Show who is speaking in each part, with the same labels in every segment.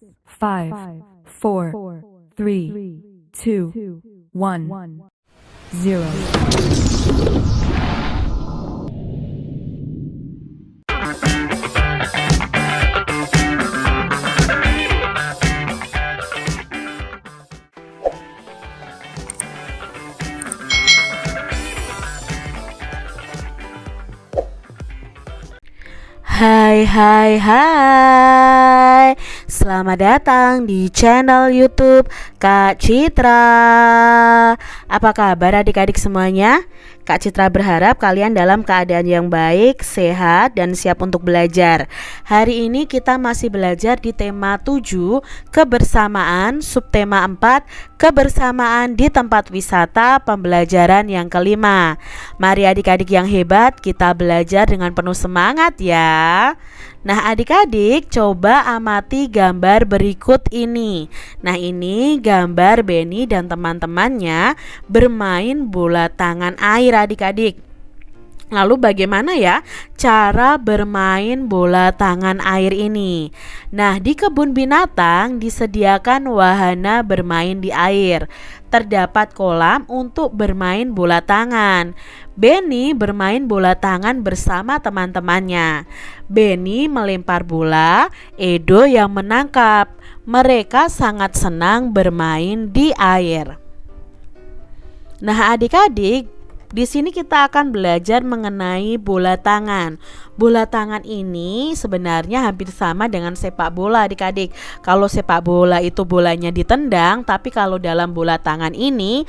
Speaker 1: 5, 4, 3, 2, 1, 0.
Speaker 2: Hai, selamat datang di channel YouTube Kak Citra. Apa kabar adik-adik semuanya? Kak Citra berharap kalian dalam keadaan yang baik, sehat, dan siap untuk belajar. Hari ini kita masih belajar di tema 7, kebersamaan, subtema 4, kebersamaan di tempat wisata, pembelajaran yang kelima. Mari adik-adik yang hebat, kita belajar dengan penuh semangat ya. Nah adik-adik coba amati gambar berikut ini. Nah ini gambar Benny dan teman-temannya bermain bola tangan air adik-adik. Lalu bagaimana ya cara bermain bola tangan air ini? Nah di kebun binatang disediakan wahana bermain di air. Terdapat kolam untuk bermain bola tangan. Benny bermain bola tangan bersama teman-temannya. Benny melempar bola, Edo yang menangkap. Mereka sangat senang bermain di air. Nah adik-adik, di sini kita akan belajar mengenai bola tangan. Bola tangan ini sebenarnya hampir sama dengan sepak bola adik-adik. Kalau sepak bola itu bolanya ditendang, tapi kalau dalam bola tangan ini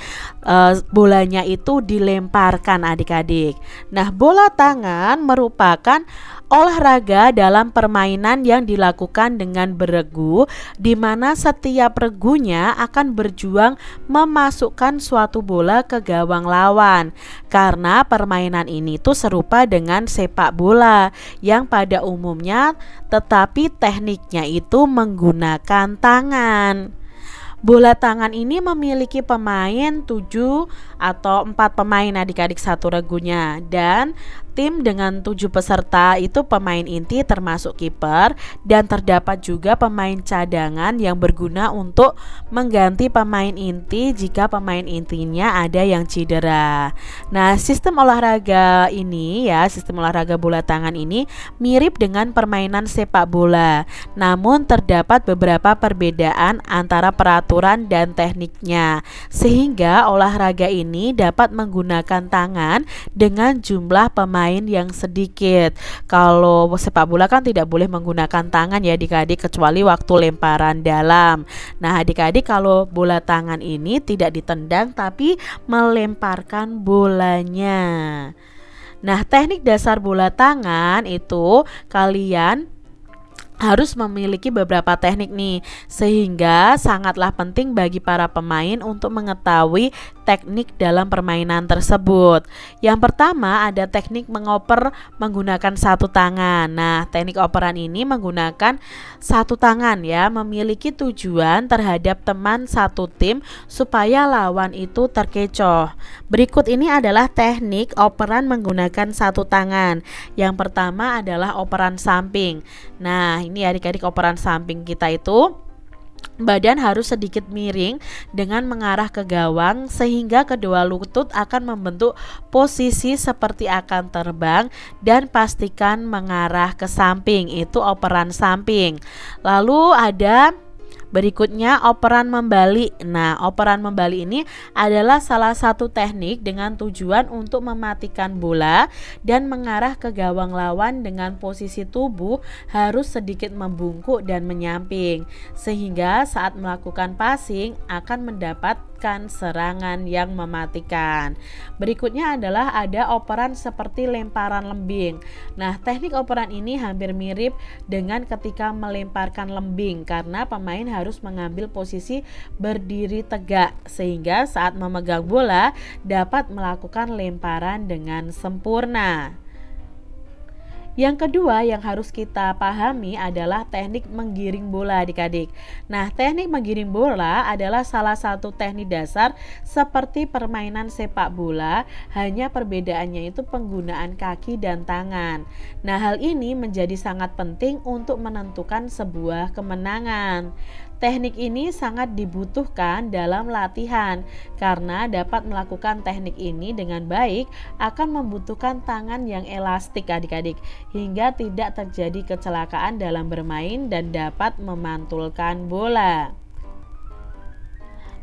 Speaker 2: bolanya itu dilemparkan adik-adik. Nah, bola tangan merupakan olahraga dalam permainan yang dilakukan dengan beregu, di mana setiap regunya akan berjuang memasukkan suatu bola ke gawang lawan. Karena permainan ini tuh serupa dengan sepak bola yang pada umumnya, tetapi tekniknya itu menggunakan tangan. Bola tangan ini memiliki pemain 7 atau 4 pemain adik-adik satu regunya, dan tim dengan 7 peserta itu pemain inti termasuk kiper, dan terdapat juga pemain cadangan yang berguna untuk mengganti pemain inti jika pemain intinya ada yang cedera. Nah sistem olahraga ini ya, sistem olahraga bola tangan ini mirip dengan permainan sepak bola, namun terdapat beberapa perbedaan antara peraturan dan tekniknya, sehingga olahraga ini dapat menggunakan tangan dengan jumlah pemain yang sedikit. Kalau sepak bola kan tidak boleh menggunakan tangan ya adik-adik, kecuali waktu lemparan dalam. Nah adik-adik, kalau bola tangan ini tidak ditendang tapi melemparkan bolanya. Nah teknik dasar bola tangan itu kalian harus memiliki beberapa teknik nih, sehingga sangatlah penting bagi para pemain untuk mengetahui teknik dalam permainan tersebut. Yang pertama ada teknik mengoper menggunakan satu tangan. Nah teknik operan ini menggunakan satu tangan ya, memiliki tujuan terhadap teman satu tim supaya lawan itu terkecoh. Berikut ini adalah teknik operan menggunakan satu tangan. Yang pertama adalah operan samping. Nah ini adik-adik, operan samping kita itu badan harus sedikit miring dengan mengarah ke gawang, sehingga kedua lutut akan membentuk posisi seperti akan terbang dan pastikan mengarah ke samping. Itu operan samping. Lalu ada berikutnya operan membalik. Nah operan membalik ini adalah salah satu teknik dengan tujuan untuk mematikan bola dan mengarah ke gawang lawan dengan posisi tubuh harus sedikit membungkuk dan menyamping, sehingga saat melakukan passing akan mendapatkan serangan yang mematikan. Berikutnya adalah ada operan seperti lemparan lembing. Nah teknik operan ini hampir mirip dengan ketika melemparkan lembing, karena pemain harus mengambil posisi berdiri tegak, sehingga saat memegang bola dapat melakukan lemparan dengan sempurna. Yang kedua yang harus kita pahami adalah teknik menggiring bola adik-adik. Nah, teknik menggiring bola adalah salah satu teknik dasar seperti permainan sepak bola, hanya perbedaannya itu penggunaan kaki dan tangan. Nah, hal ini menjadi sangat penting untuk menentukan sebuah kemenangan. Teknik ini sangat dibutuhkan dalam latihan karena dapat melakukan teknik ini dengan baik akan membutuhkan tangan yang elastik adik-adik hingga tidak terjadi kecelakaan dalam bermain dan dapat memantulkan bola.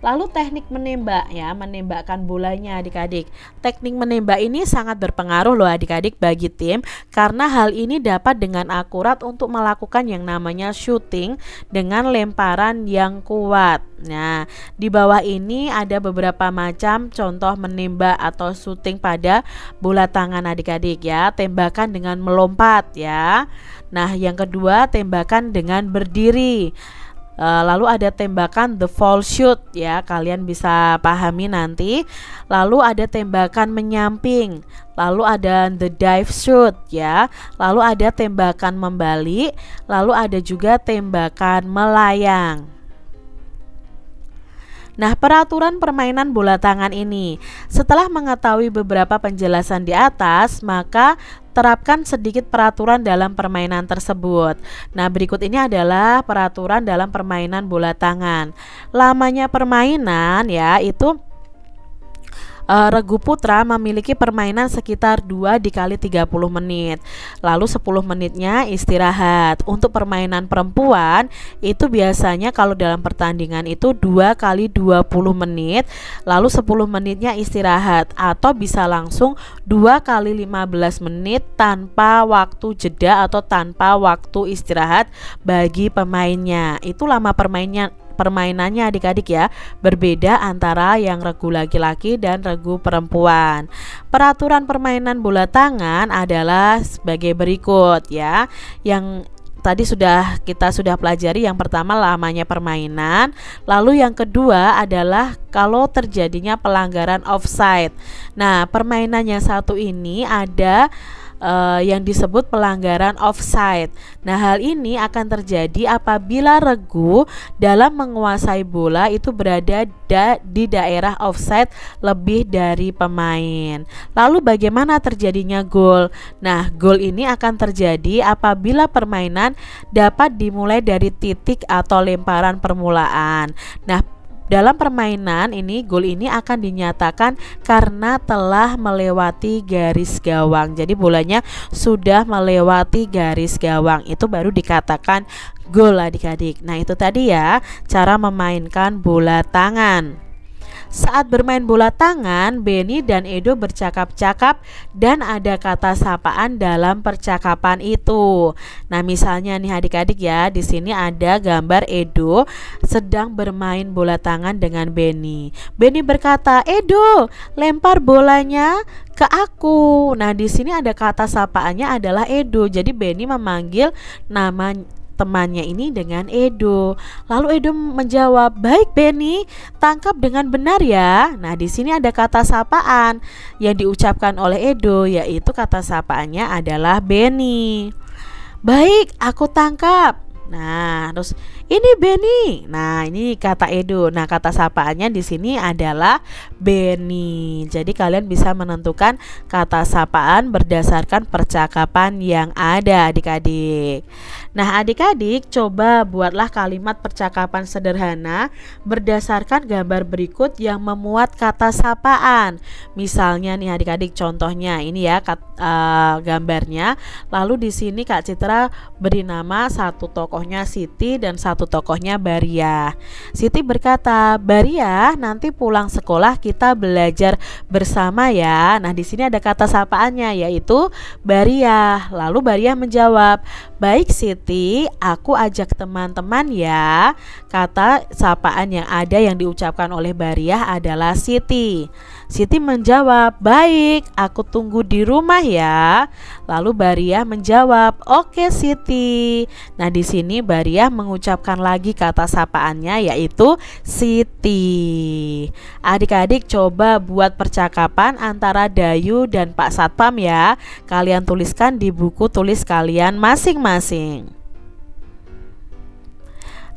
Speaker 2: Lalu teknik menembak ya, menembakkan bolanya adik-adik. Teknik menembak ini sangat berpengaruh loh adik-adik bagi tim karena hal ini dapat dengan akurat untuk melakukan yang namanya shooting dengan lemparan yang kuat. Nah, di bawah ini ada beberapa macam contoh menembak atau shooting pada bola tangan adik-adik ya. Tembakan dengan melompat ya. Nah, yang kedua tembakan dengan berdiri. Lalu ada tembakan the fall shoot ya, kalian bisa pahami nanti. Lalu ada tembakan menyamping, lalu ada the dive shoot ya, lalu ada tembakan membalik, lalu ada juga tembakan melayang. Nah, peraturan permainan bola tangan ini, setelah mengetahui beberapa penjelasan di atas, maka terapkan sedikit peraturan dalam permainan tersebut. Nah, berikut ini adalah peraturan dalam permainan bola tangan. Lamanya permainan ya, itu Regu Putra memiliki permainan sekitar 2 dikali 30 menit. Lalu 10 menitnya istirahat. Untuk permainan perempuan itu biasanya kalau dalam pertandingan itu 2 kali 20 menit, lalu 10 menitnya istirahat, atau bisa langsung 2 kali 15 menit tanpa waktu jeda atau tanpa waktu istirahat bagi pemainnya. Itu lama permainannya adik-adik ya, berbeda antara yang regu laki-laki dan regu perempuan. Peraturan permainan bola tangan adalah sebagai berikut ya. Yang tadi kita sudah pelajari, yang pertama lamanya permainan, lalu yang kedua adalah kalau terjadinya pelanggaran offside. Nah, permainan yang satu ini ada yang disebut pelanggaran offside. Nah, hal ini akan terjadi apabila regu dalam menguasai bola itu berada di daerah offside lebih dari pemain. Lalu bagaimana terjadinya gol? Nah, gol ini akan terjadi apabila permainan dapat dimulai dari titik atau lemparan permulaan. Nah, dalam permainan ini gol ini akan dinyatakan karena telah melewati garis gawang. Jadi bolanya sudah melewati garis gawang, itu baru dikatakan gol adik-adik. Nah, itu tadi ya cara memainkan bola tangan. Saat bermain bola tangan, Benny dan Edo bercakap-cakap dan ada kata sapaan dalam percakapan itu. Nah, misalnya nih adik-adik ya, di sini ada gambar Edo sedang bermain bola tangan dengan Benny. Benny berkata, "Edo, lempar bolanya ke aku." Nah, di sini ada kata sapaannya adalah Edo. Jadi Benny memanggil nama temannya ini dengan Edo. Lalu Edo menjawab, "Baik Benny, tangkap dengan benar ya." Nah, di sini ada kata sapaan yang diucapkan oleh Edo, yaitu kata sapaannya adalah Benny. "Baik, aku tangkap." Nah, terus ini Benny. Nah, ini kata Edo. Nah, kata sapaannya di sini adalah Benny. Jadi kalian bisa menentukan kata sapaan berdasarkan percakapan yang ada adik-adik. Nah, adik-adik coba buatlah kalimat percakapan sederhana berdasarkan gambar berikut yang memuat kata sapaan. Misalnya nih adik-adik, contohnya ini ya gambarnya. Lalu di sini Kak Citra beri nama satu tokohnya Siti dan satu tokohnya Baria. Siti berkata, "Baria, nanti pulang sekolah kita belajar bersama ya." Nah, di sini ada kata sapaannya yaitu Baria. Lalu Baria menjawab, "Baik Siti, Siti, aku ajak teman-teman ya. Kata sapaan yang ada yang diucapkan oleh Bariah adalah Siti. Siti menjawab, baik, aku tunggu di rumah ya. Lalu Bariah menjawab, oke Siti. Nah, di sini Bariah mengucapkan lagi kata sapaannya yaitu Siti. Adik-adik coba buat percakapan antara Dayu dan Pak Satpam ya. Kalian tuliskan di buku tulis kalian masing-masing.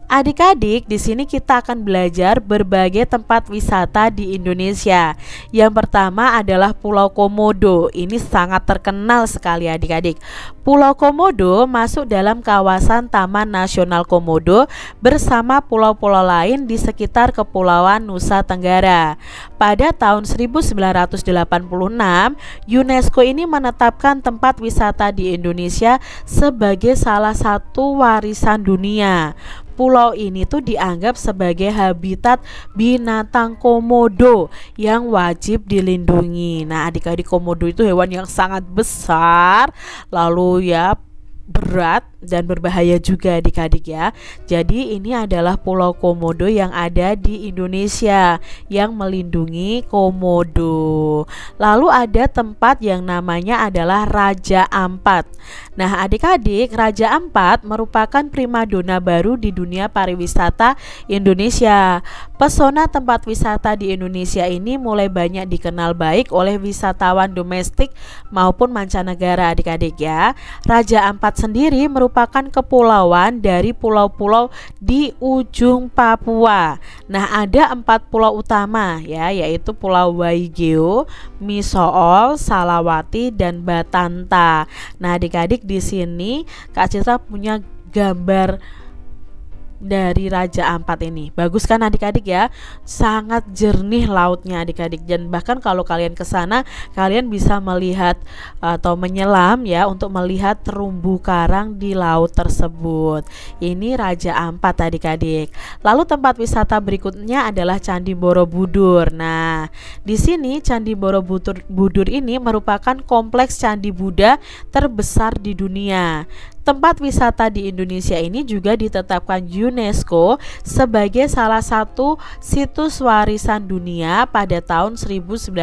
Speaker 2: Adik-adik, di sini kita akan belajar berbagai tempat wisata di Indonesia. Yang pertama adalah Pulau Komodo. Ini sangat terkenal sekali adik-adik. Pulau Komodo masuk dalam kawasan Taman Nasional Komodo bersama pulau-pulau lain di sekitar Kepulauan Nusa Tenggara. Pada tahun 1986, UNESCO ini menetapkan tempat wisata di Indonesia sebagai salah satu warisan dunia. Pulau ini tuh dianggap sebagai habitat binatang komodo yang wajib dilindungi. Nah, adik-adik, komodo itu hewan yang sangat besar, lalu ya berat dan berbahaya juga adik-adik ya. Jadi ini adalah Pulau Komodo yang ada di Indonesia yang melindungi komodo. Lalu ada tempat yang namanya adalah Raja Ampat. Nah, adik-adik, Raja Ampat merupakan primadona baru di dunia pariwisata Indonesia. Pesona tempat wisata di Indonesia ini mulai banyak dikenal baik oleh wisatawan domestik maupun mancanegara adik-adik ya. Raja Ampat sendiri merupakan kepulauan dari pulau-pulau di ujung Papua. Nah, ada 4 pulau utama ya, yaitu Pulau Waigeo, Misool, Salawati, dan Batanta. Nah, adik-adik, di sini Kak Citra punya gambar dari Raja Ampat ini. Bagus kan adik-adik ya? Sangat jernih lautnya adik-adik, dan bahkan kalau kalian ke sana kalian bisa melihat atau menyelam ya untuk melihat terumbu karang di laut tersebut. Ini Raja Ampat adik-adik. Lalu tempat wisata berikutnya adalah Candi Borobudur. Nah, di sini Candi Borobudur ini merupakan kompleks candi Buddha terbesar di dunia. Tempat wisata di Indonesia ini juga ditetapkan UNESCO sebagai salah satu situs warisan dunia pada tahun 1991.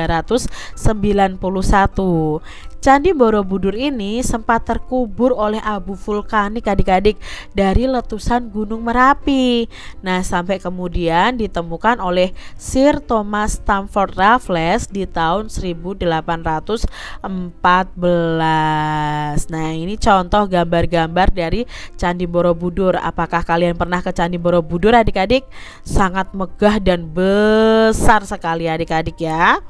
Speaker 2: Candi Borobudur ini sempat terkubur oleh abu vulkanik adik-adik dari letusan Gunung Merapi. Nah, sampai kemudian ditemukan oleh Sir Thomas Stamford Raffles di tahun 1814. Nah, ini contoh gambar-gambar dari Candi Borobudur. Apakah kalian pernah ke Candi Borobudur adik-adik? Sangat megah dan besar sekali adik-adik ya.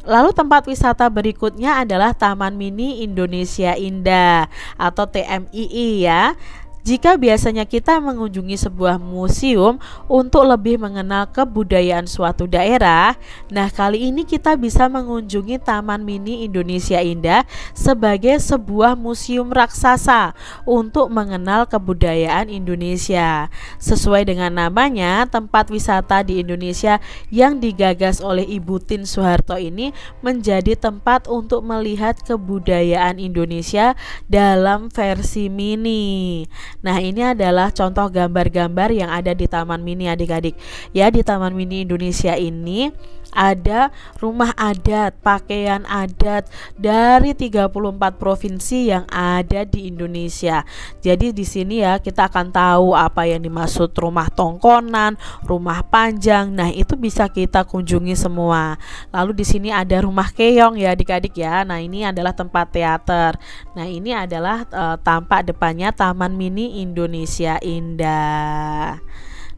Speaker 2: Lalu tempat wisata berikutnya adalah Taman Mini Indonesia Indah atau TMII ya. Jika biasanya kita mengunjungi sebuah museum untuk lebih mengenal kebudayaan suatu daerah, nah kali ini kita bisa mengunjungi Taman Mini Indonesia Indah sebagai sebuah museum raksasa untuk mengenal kebudayaan Indonesia. Sesuai dengan namanya, tempat wisata di Indonesia yang digagas oleh Ibu Tien Soeharto ini menjadi tempat untuk melihat kebudayaan Indonesia dalam versi mini. Nah, ini adalah contoh gambar-gambar yang ada di Taman Mini adik-adik. Ya, di Taman Mini Indonesia ini ada rumah adat, pakaian adat dari 34 provinsi yang ada di Indonesia. Jadi di sini ya kita akan tahu apa yang dimaksud rumah tongkonan, rumah panjang. Nah, itu bisa kita kunjungi semua. Lalu di sini ada rumah keong ya adik-adik ya. Nah, ini adalah tempat teater. Nah, ini adalah tampak depannya Taman Mini Indonesia Indah.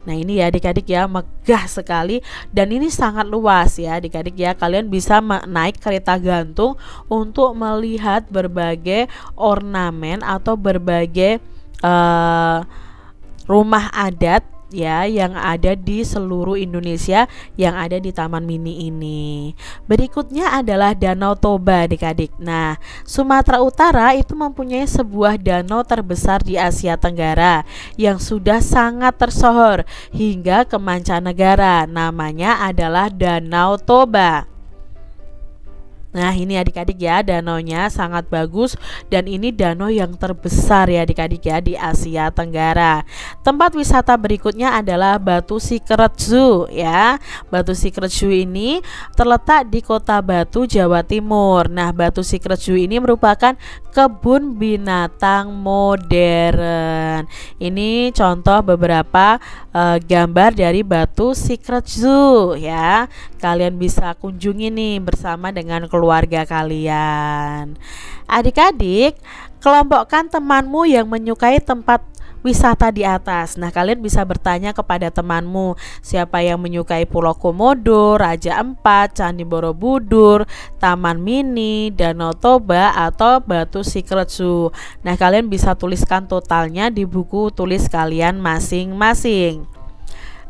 Speaker 2: Nah, ini ya adik-adik ya, megah sekali dan ini sangat luas ya adik-adik ya. Kalian bisa naik kereta gantung untuk melihat berbagai ornamen atau berbagai rumah adat ya yang ada di seluruh Indonesia yang ada di Taman Mini ini. Berikutnya adalah Danau Toba adik-adik. Nah, Sumatera Utara itu mempunyai sebuah danau terbesar di Asia Tenggara yang sudah sangat tersohor hingga ke mancanegara. Namanya adalah Danau Toba. Nah ini adik-adik ya, danaunya sangat bagus dan ini danau yang terbesar ya adik-adik ya di Asia Tenggara. Tempat wisata berikutnya adalah Batu Secret Zoo ya. Batu Secret Zoo ini terletak di Kota Batu, Jawa Timur. Nah Batu Secret Zoo ini merupakan kebun binatang modern. Ini contoh beberapa gambar dari Batu Secret Zoo ya. Kalian bisa kunjungi nih bersama dengan keluarga kalian. Adik-adik, kelompokkan temanmu yang menyukai tempat wisata di atas. Nah, kalian bisa bertanya kepada temanmu siapa yang menyukai Pulau Komodo, Raja Ampat, Candi Borobudur, Taman Mini, Danau Toba, atau Batu Secret Zoo. Nah, kalian bisa tuliskan totalnya di buku tulis kalian masing-masing.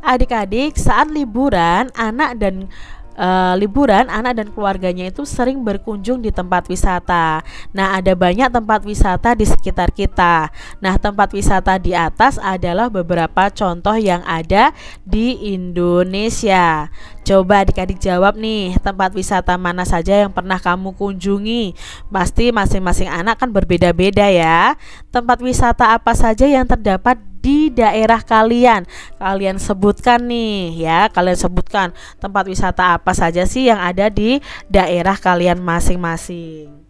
Speaker 2: Adik-adik, saat liburan anak dan keluarganya itu sering berkunjung di tempat wisata. Nah, ada banyak tempat wisata di sekitar kita. Nah, tempat wisata di atas adalah beberapa contoh yang ada di Indonesia. Coba adik-adik jawab nih, tempat wisata mana saja yang pernah kamu kunjungi? Pasti masing-masing anak kan berbeda-beda ya. Tempat wisata apa saja yang terdapat di daerah kalian? Kalian sebutkan nih ya, kalian sebutkan tempat wisata apa saja sih yang ada di daerah kalian masing-masing.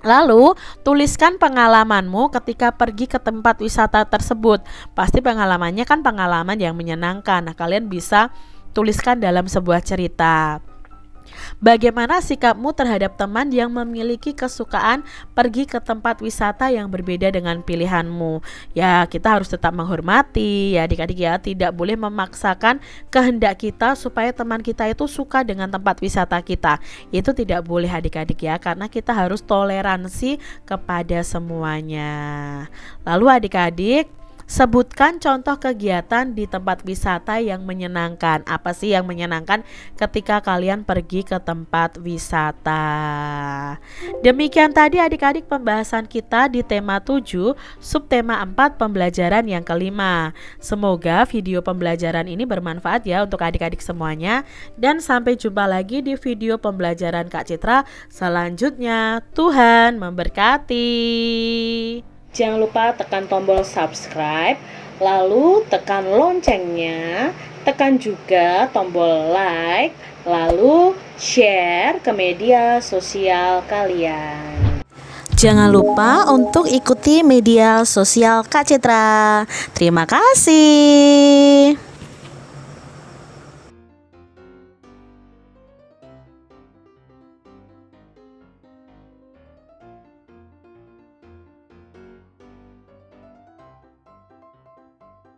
Speaker 2: Lalu, tuliskan pengalamanmu ketika pergi ke tempat wisata tersebut. Pasti pengalamannya kan pengalaman yang menyenangkan. Nah, kalian bisa tuliskan dalam sebuah cerita. Bagaimana sikapmu terhadap teman yang memiliki kesukaan pergi ke tempat wisata yang berbeda dengan pilihanmu? Ya, kita harus tetap menghormati ya adik-adik ya, tidak boleh memaksakan kehendak kita supaya teman kita itu suka dengan tempat wisata kita. Itu tidak boleh adik-adik ya, karena kita harus toleransi kepada semuanya. Lalu adik-adik, sebutkan contoh kegiatan di tempat wisata yang menyenangkan. Apa sih yang menyenangkan ketika kalian pergi ke tempat wisata? Demikian tadi adik-adik pembahasan kita di tema 7, subtema 4 pembelajaran yang kelima. Semoga video pembelajaran ini bermanfaat ya untuk adik-adik semuanya. Dan sampai jumpa lagi di video pembelajaran Kak Citra selanjutnya. Tuhan memberkati. Jangan lupa tekan tombol subscribe, lalu tekan loncengnya, tekan juga tombol like, lalu share ke media sosial kalian. Jangan lupa untuk ikuti media sosial Kak Citra. Terima kasih.